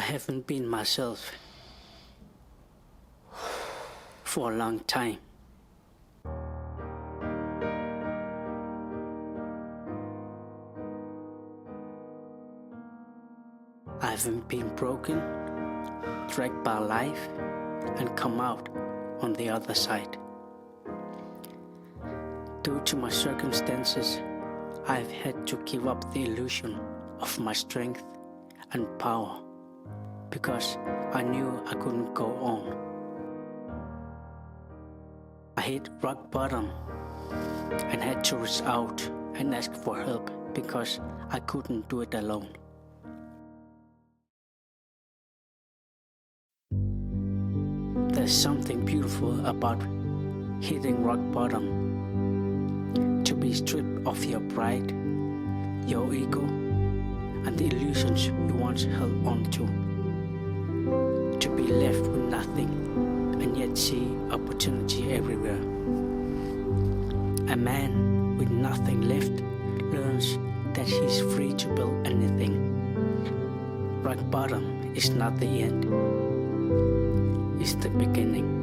haven't been myself for a long time. I haven't been broken, dragged by life, and come out on the other side. Due to my circumstances, I've had to give up the illusion of my strength and power because I knew I couldn't go on. I hit rock bottom and had to reach out and ask for help because I couldn't do it alone. There's something beautiful about hitting rock bottom. To be stripped of your pride, your ego, and the illusions you once held on to. To be left with nothing and yet see opportunity everywhere. A man with nothing left learns that he's free to build anything. Rock bottom is not the end, it's the beginning.